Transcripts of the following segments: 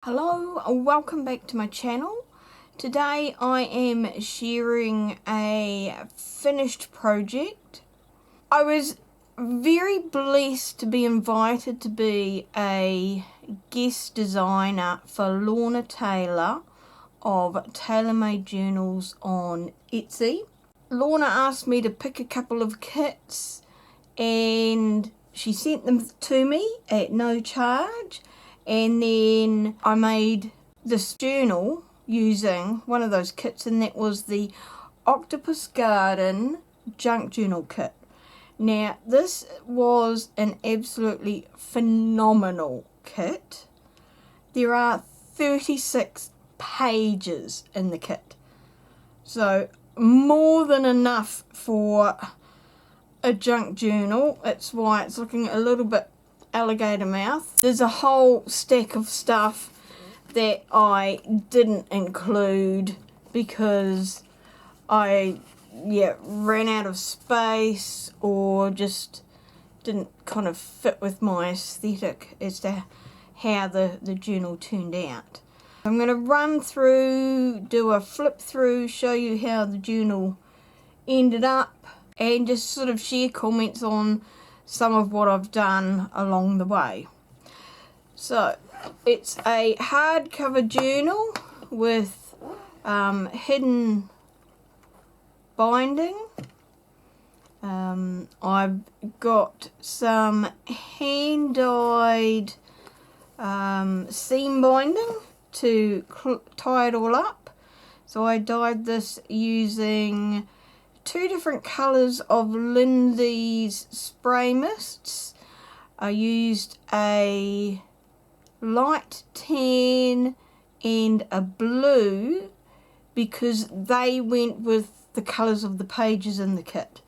Hello, welcome back to my channel. Today I am sharing a finished project. I was very blessed to be invited to be a guest designer for Lorna Taylor of TaylorMade journals on Etsy. Lorna asked me to pick a couple of kits and she sent them to me at no charge. And then I made this journal using one of those kits, and that was the Octopus Garden Junk Journal Kit. Now, this was an absolutely phenomenal kit. There are 36 pages in the kit. So, more than enough for a junk journal. It's why it's looking a little bit alligator mouth. There's a whole stack of stuff that I didn't include because I ran out of space or just didn't kind of fit with my aesthetic as to how the journal turned out. I'm going to run through, do a flip through, show you how the journal ended up, and just sort of share comments on some of what I've done along the way. So it's a hardcover journal with hidden binding. I've got some hand dyed seam binding to tie it all up. So I dyed this using two different colours of Lindsay's spray mists. I used a light tan and a blue because they went with the colours of the pages in the kit.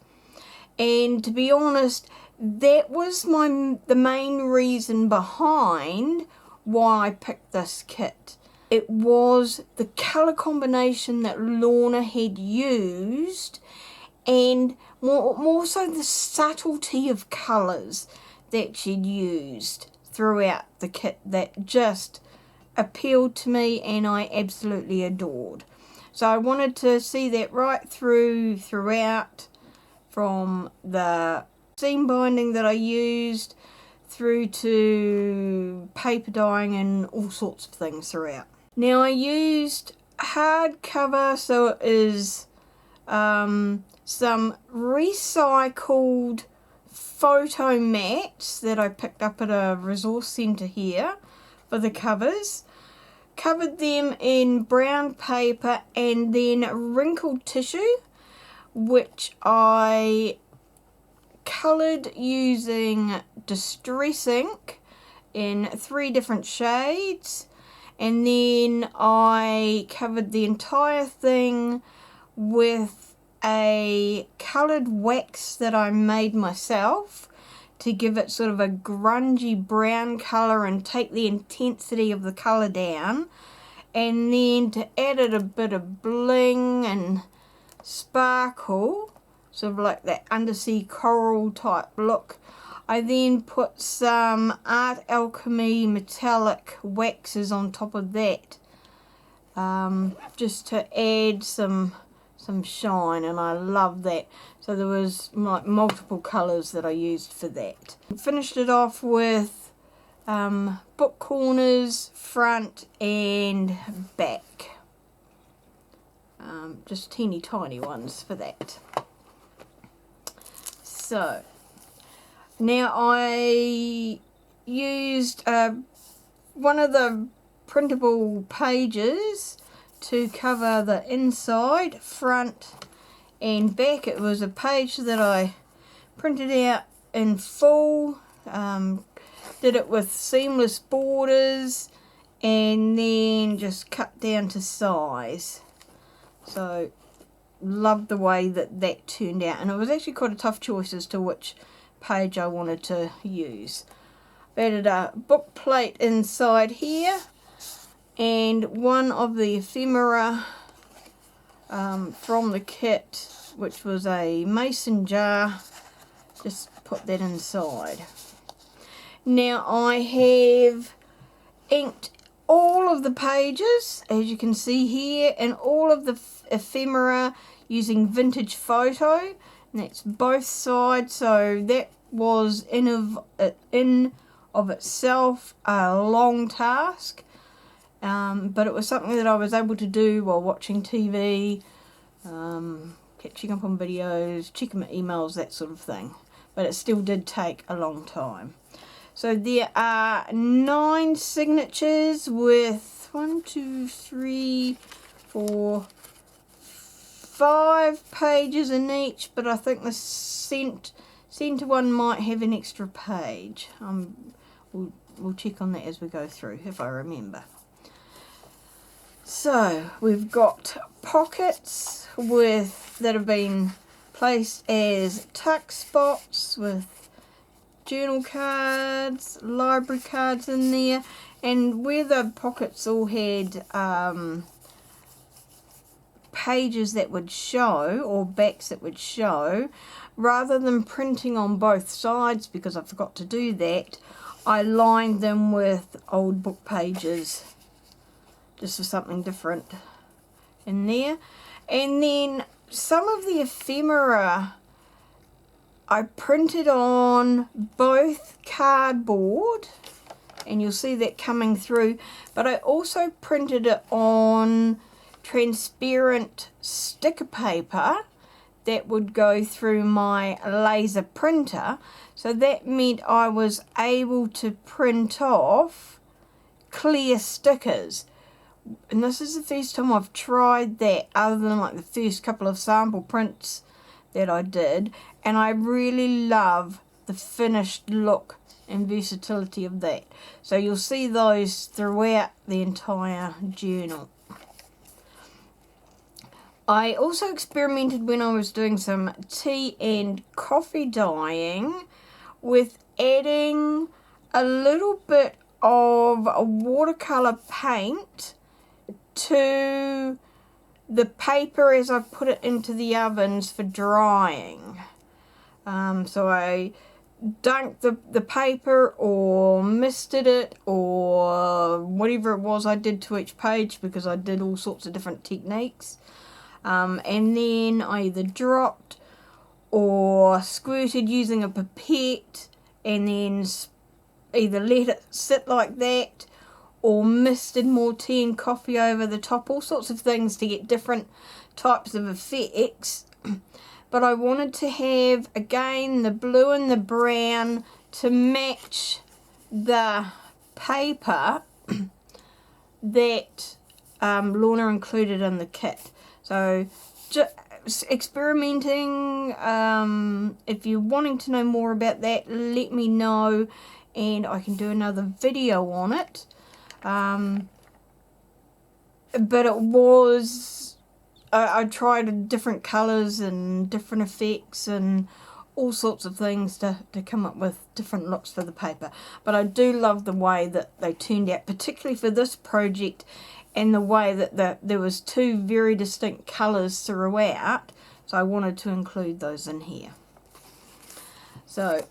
And to be honest, that was the main reason behind why I picked this kit. It was the colour combination that Lorna had used, and more so the subtlety of colours that she'd used throughout the kit that just appealed to me and I absolutely adored. So I wanted to see that right throughout, from the seam binding that I used through to paper dyeing and all sorts of things throughout. Now I used hardcover, so it is some recycled photo mats that I picked up at a resource centre here for the covers. Covered them in brown paper and then wrinkled tissue, which I coloured using Distress ink in 3 different shades, and then I covered the entire thing with a coloured wax that I made myself to give it sort of a grungy brown colour and take the intensity of the colour down, and then to add it a bit of bling and sparkle, sort of like that undersea coral type look, I then put some Art Alchemy metallic waxes on top of that, just to add some shine, and I love that. So there was like multiple colours that I used for that. Finished it off with book corners, front and back. Just teeny tiny ones for that. So now I used one of the printable pages to cover the inside, front and back. It was a page that I printed out in full, did it with seamless borders and then just cut down to size. So loved the way that turned out, and it was actually quite a tough choice as to which page I wanted to use. I added a book plate inside here and one of the ephemera from the kit, which was a mason jar. Just put that inside. Now I have inked all of the pages, as you can see here, and all of the ephemera using vintage photo, and that's both sides. So that was in of itself a long task, but it was something that I was able to do while watching TV, catching up on videos, checking my emails, that sort of thing. But it still did take a long time. So there are 9 signatures with 1, 2, 3, 4, 5 pages in each, but I think the centre one might have an extra page. We'll check on that as we go through, if I remember. So we've got pockets that have been placed as tuck spots with journal cards, library cards in there, and where the pockets all had pages that would show, or backs that would show, rather than printing on both sides, because I forgot to do that, I lined them with old book pages just for something different in there. And then some of the ephemera I printed on both cardboard, and you'll see that coming through, but I also printed it on transparent sticker paper that would go through my laser printer. So that meant I was able to print off clear stickers. And this is the first time I've tried that, other than like the first couple of sample prints that I did, and I really love the finished look and versatility of that. So you'll see those throughout the entire journal. I also experimented when I was doing some tea and coffee dyeing with adding a little bit of watercolor paint to the paper as I put it into the ovens for drying. So I dunked the paper or misted it or whatever it was I did to each page, because I did all sorts of different techniques. And then I either dropped or squirted using a pipette, and then either let it sit like that or misted more tea and coffee over the top, all sorts of things to get different types of effects. But I wanted to have, again, the blue and the brown to match the paper that Lorna included in the kit. So just experimenting. If you're wanting to know more about that, let me know and I can do another video on it. But it was, I tried different colours and different effects and all sorts of things to come up with different looks for the paper. But I do love the way that they turned out, particularly for this project, and the way that there was 2 very distinct colours throughout, so I wanted to include those in here. So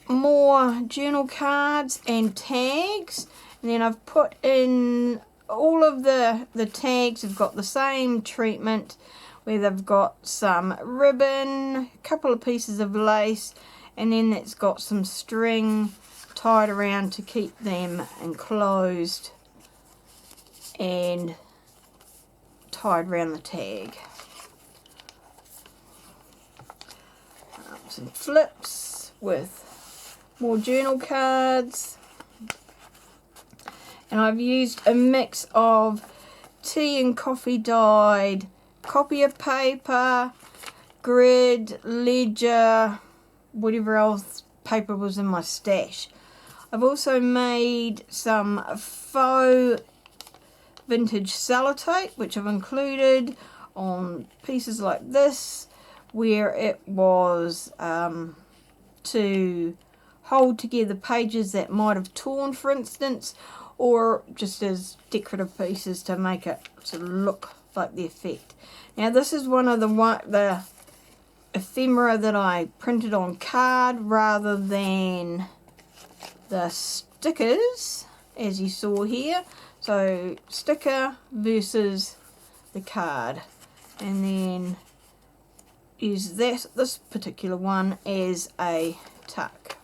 more journal cards and tags, and then I've put in all of the tags have got the same treatment, where they've got some ribbon, a couple of pieces of lace, and then it's got some string tied around to keep them enclosed and tied around the tag. Some flips with more journal cards, and I've used a mix of tea and coffee dyed copy of paper, grid, ledger, whatever else paper was in my stash. I've also made some faux vintage sellotape, which I've included on pieces like this, where it was to hold together pages that might have torn, for instance, or just as decorative pieces to make it sort of look like the effect. Now this is one of the ephemera that I printed on card rather than the stickers, as you saw here. So sticker versus the card, and then use this particular one as a tuck.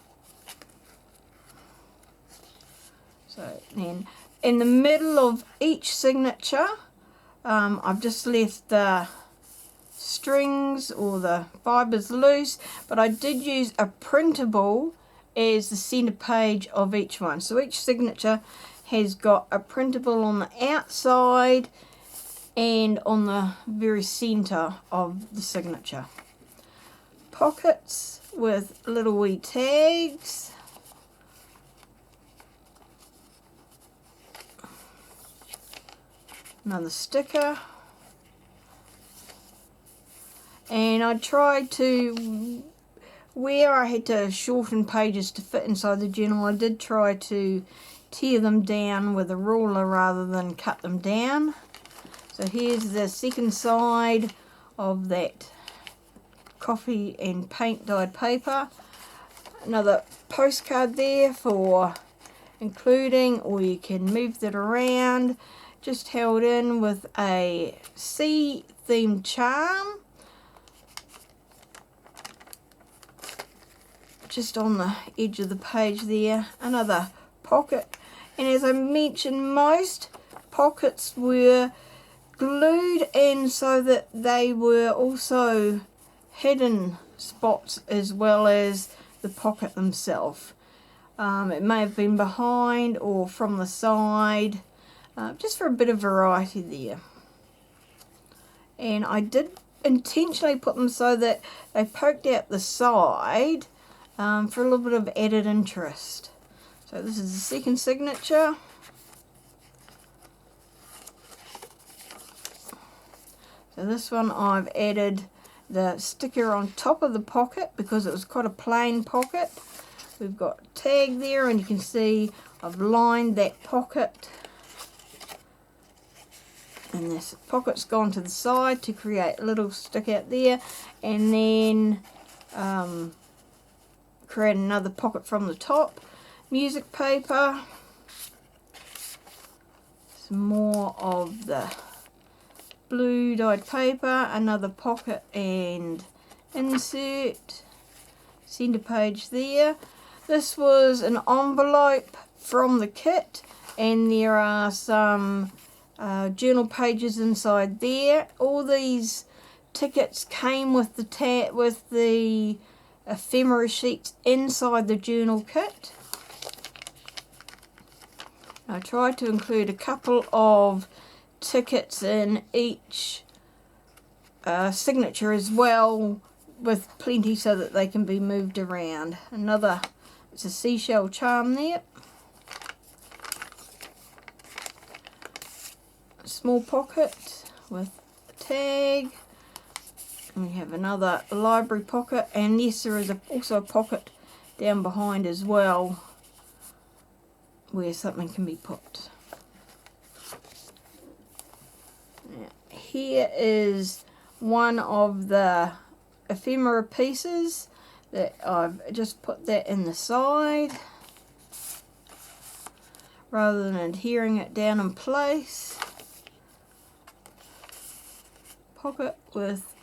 So then in the middle of each signature, I've just left the strings or the fibers loose, but I did use a printable as the center page of each one. So each signature has got a printable on the outside and on the very center of the signature. Pockets with little wee tags. Another sticker. And I tried to, where I had to shorten pages to fit inside the journal, I did try to tear them down with a ruler rather than cut them down. So here's the second side of that coffee and paint dyed paper. Another postcard there for including, or you can move that around, just held in with a sea themed charm. Just on the edge of the page there. Another pocket, and as I mentioned, most pockets were glued in so that they were also hidden spots as well as the pocket themselves. It may have been behind or from the side, just for a bit of variety there. And I did intentionally put them so that they poked out the side for a little bit of added interest. So this is the second signature. So this one I've added the sticker on top of the pocket because it was quite a plain pocket. We've got a tag there, and you can see I've lined that pocket, and this pocket's gone to the side to create a little stick out there, and then create another pocket from the top. Music paper, some more of the blue dyed paper, another pocket and insert, center page there. This was an envelope from the kit, and there are some journal pages inside there. All these tickets came with the ephemera sheets inside the journal kit. I tried to include a couple of tickets in each signature as well, with plenty so that they can be moved around. Another, it's a seashell charm there. A small pocket with a tag. And we have another library pocket, and yes, there is also a pocket down behind as well where something can be put. Now, here is one of the ephemera pieces that I've just put that in the side rather than adhering it down in place. Pocket with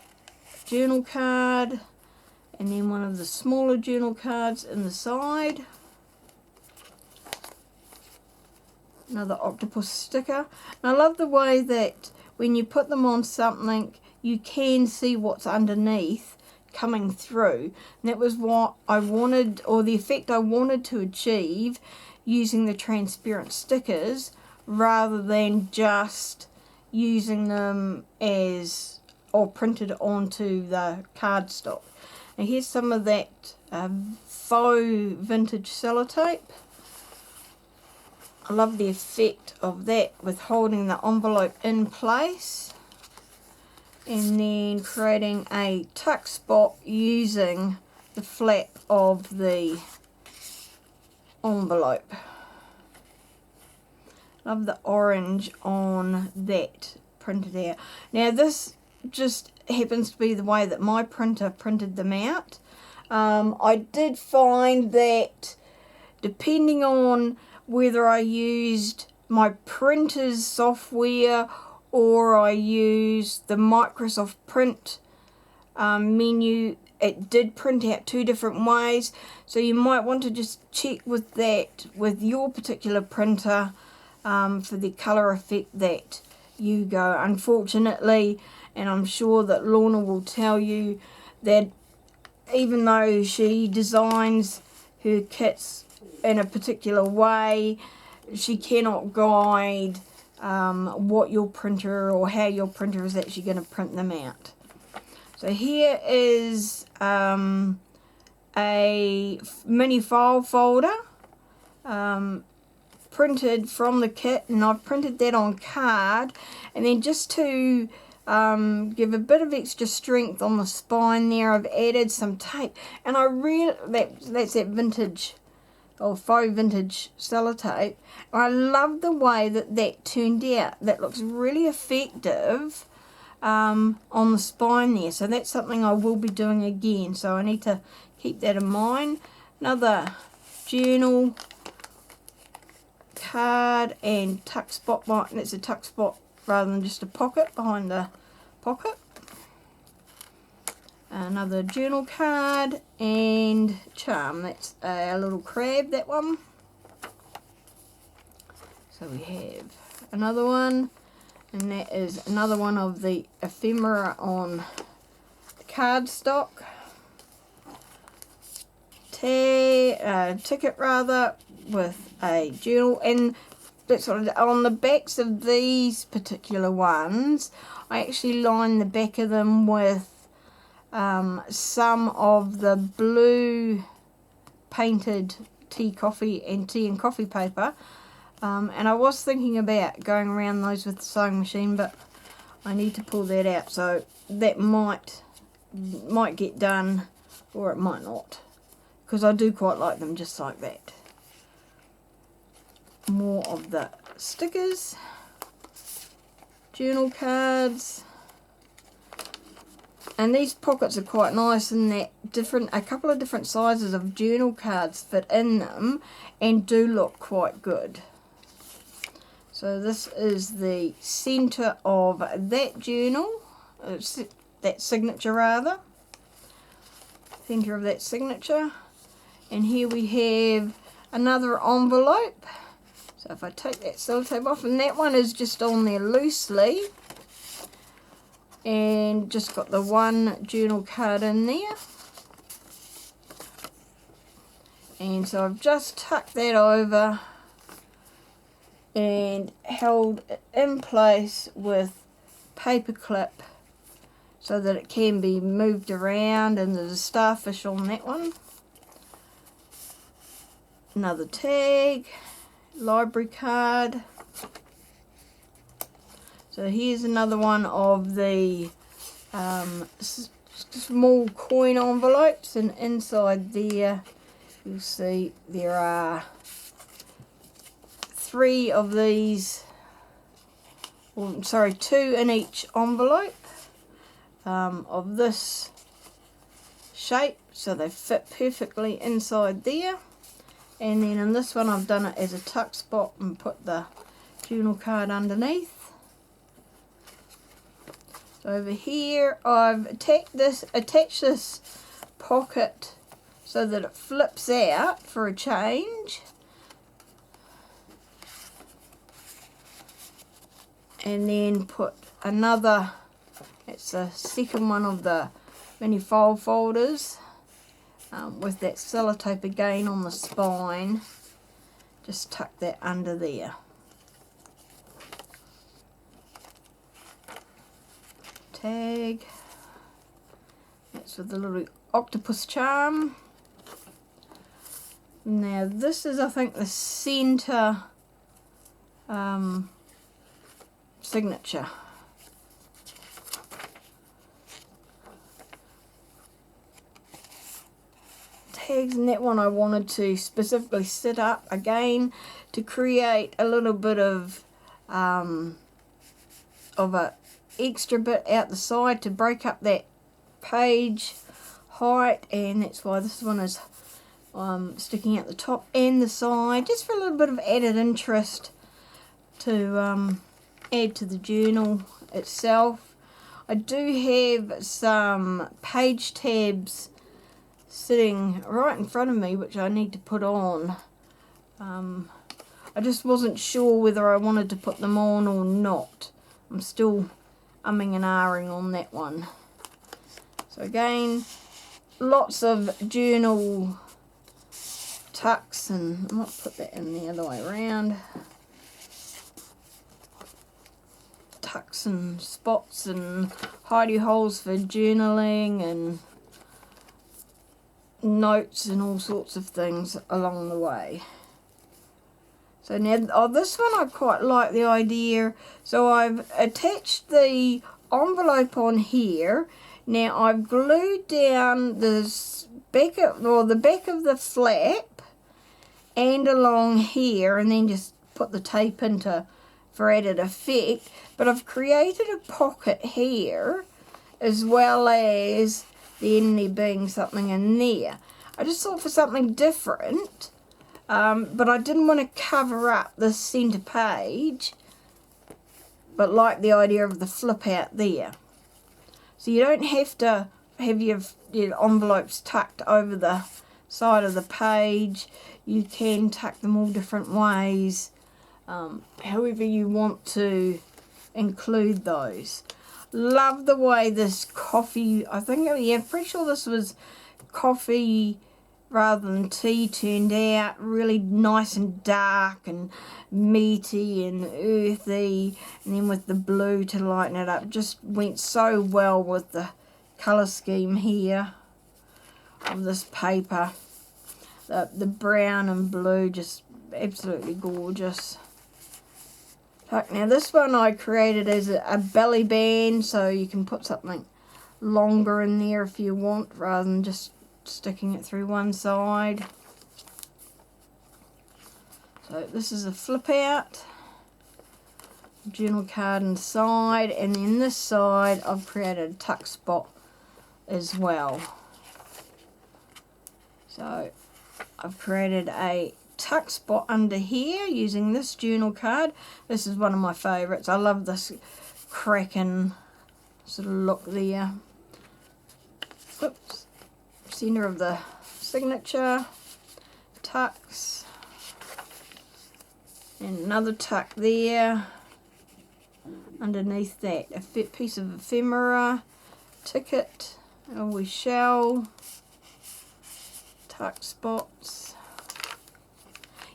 a journal card, and then one of the smaller journal cards in the side. Another octopus sticker. And I love the way that when you put them on something, you can see what's underneath coming through. And that was what I wanted, or the effect I wanted to achieve using the transparent stickers rather than just using them as, or printed onto the cardstock. And here's some of that faux vintage sellotape. I love the effect of that with holding the envelope in place and then creating a tuck spot using the flap of the envelope. Love the orange on that printed out. Now this just happens to be the way that my printer printed them out. I did find that depending on whether I used my printer's software, or I use the Microsoft Print menu. It did print out 2 different ways, so you might want to just check with that with your particular printer for the colour effect that you go. Unfortunately, and I'm sure that Lorna will tell you, that even though she designs her kits in a particular way, she cannot guide what your printer or how your printer is actually going to print them out. So here is a mini file folder printed from the kit, and I've printed that on card, and then just to give a bit of extra strength on the spine there, I've added some tape, and I really that's that vintage or faux vintage sellotape. I love the way that that turned out. That looks really effective on the spine there, so that's something I will be doing again, so I need to keep that in mind. Another journal card and tuck spot, that's a tuck spot rather than just a pocket behind the pocket. Another journal card and charm, that's a little crab, that one. So we have another one, and that is another one of the ephemera on cardstock. Ticket rather, with a journal, and that's sort of on the backs of these particular ones. I actually line the back of them with some of the blue painted tea and coffee paper, and I was thinking about going around those with the sewing machine, but I need to pull that out, so that might get done, or it might not, because I do quite like them just like that. More of the stickers, journal cards, and these pockets are quite nice in that a couple of different sizes of journal cards fit in them and do look quite good. So this is the centre of that journal, that signature rather, centre of that signature, and here we have another envelope. So if I take that sellotape off, and that one is just on there loosely, and just got the one journal card in there, and so I've just tucked that over and held it in place with paper clip so that it can be moved around, and there's a starfish on that one. Another tag, library card. So here's another one of the small coin envelopes, and inside there you'll see there are 3 of these, or sorry, 2 in each envelope of this shape, so they fit perfectly inside there. And then in this one I've done it as a tuck spot and put the journal card underneath. So over here I've attached this pocket so that it flips out for a change. And then put another, it's the second one of the mini file folders, with that sellotape again on the spine. Just tuck that under there. Tag, that's with the little octopus charm. Now this is, I think, the centre signature. Tags in that one I wanted to specifically set up again to create a little bit of a extra bit out the side to break up that page height, and that's why this one is sticking out the top and the side, just for a little bit of added interest to add to the journal itself. I do have some page tabs sitting right in front of me which I need to put on. I just wasn't sure whether I wanted to put them on or not. I'm still umming and ahhing on that one. So again, lots of journal tucks, and I might put that in the other way around. Tucks and spots and hidey holes for journaling and notes and all sorts of things along the way. So now, this one I quite like the idea. So I've attached the envelope on here. Now I've glued down the back of the flap and along here, and then just put the tape into for added effect. But I've created a pocket here, as well as then there being something in there. I just thought for something different. But I didn't want to cover up the centre page, but like the idea of the flip out there. So you don't have to have your envelopes tucked over the side of the page. You can tuck them all different ways, however you want to include those. Love the way this coffee, I think, yeah, I'm pretty sure this was coffee rather than tea, turned out really nice and dark and meaty and earthy, and then with the blue to lighten it up, just went so well with the colour scheme here of this paper. The brown and blue, just absolutely gorgeous. Now this one I created as a belly band, so you can put something longer in there if you want, rather than just sticking it through one side. So this is a flip out journal card inside, and then this side I've created a tuck spot as well. So I've created a tuck spot under here using this journal card. This is one of my favourites. I love this cracking sort of look there. Oops. Centre of the signature, tucks, and another tuck there. Underneath that, a piece of ephemera, ticket, and we shall, tuck spots.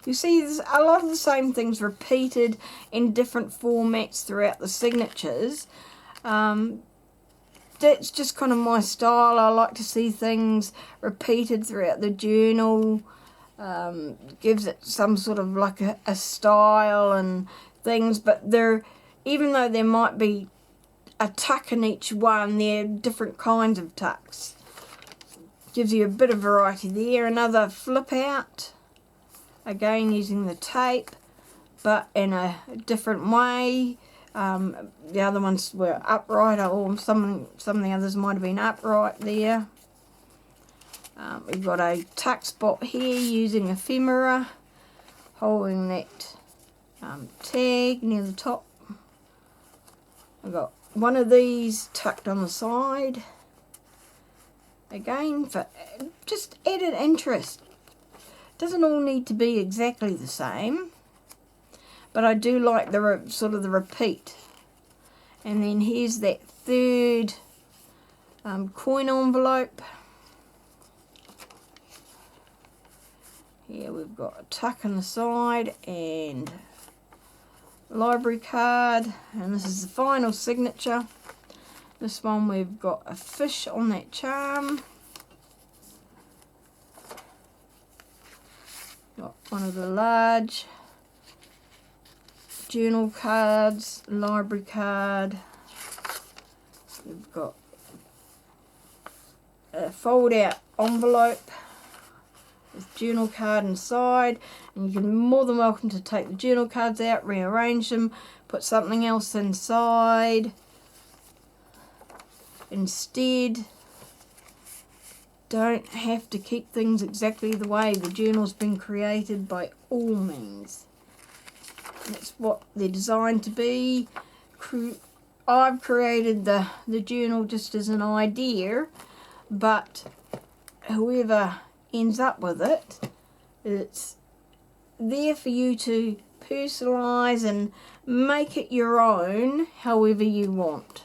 You see, there's a lot of the same things repeated in different formats throughout the signatures. That's just kind of my style. I like to see things repeated throughout the journal. Gives it some sort of like a style and things, but even though there might be a tuck in each one, they're different kinds of tucks. Gives you a bit of variety there. Another flip out, again using the tape, but in a different way. The other ones were upright, or some of the others might have been upright there. We've got a tuck spot here using ephemera, holding that tag near the top. I've got one of these tucked on the side, again for just added interest. Doesn't all need to be exactly the same, but I do like the sort of the repeat. And then here's that third coin envelope. Here we've got a tuck on the side and library card, and this is the final signature. This one we've got a fish on that charm. Got one of the large journal cards, library card. We've got a fold out envelope with journal card inside, and you're more than welcome to take the journal cards out, rearrange them, put something else inside instead. Don't have to keep things exactly the way the journal's been created by all means. That's what they're designed to be. I've created the journal just as an idea, but whoever ends up with it, it's there for you to personalise and make it your own however you want.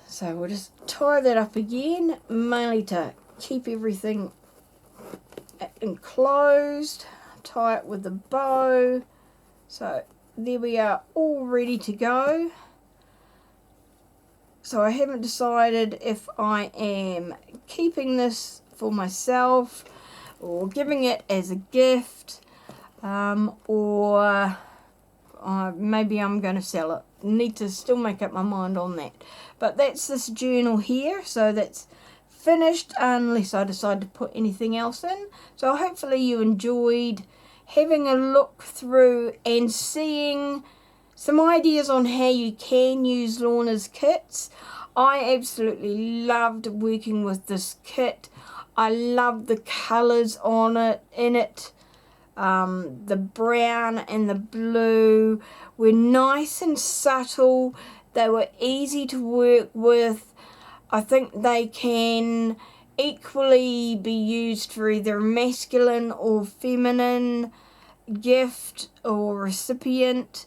So we'll just tie that up again, mainly to keep everything enclosed. Tie it with a bow. So there we are, all ready to go. So I haven't decided if I am keeping this for myself or giving it as a gift, or maybe I'm going to sell it. Need to still make up my mind on that. But that's this journal here, so that's finished unless I decide to put anything else in. So hopefully you enjoyed having a look through and seeing some ideas on how you can use Lorna's kits. I absolutely loved working with this kit. I love the colours on it, in it. The brown and the blue were nice and subtle. They were easy to work with. I think they can equally be used for either masculine or feminine gift or recipient.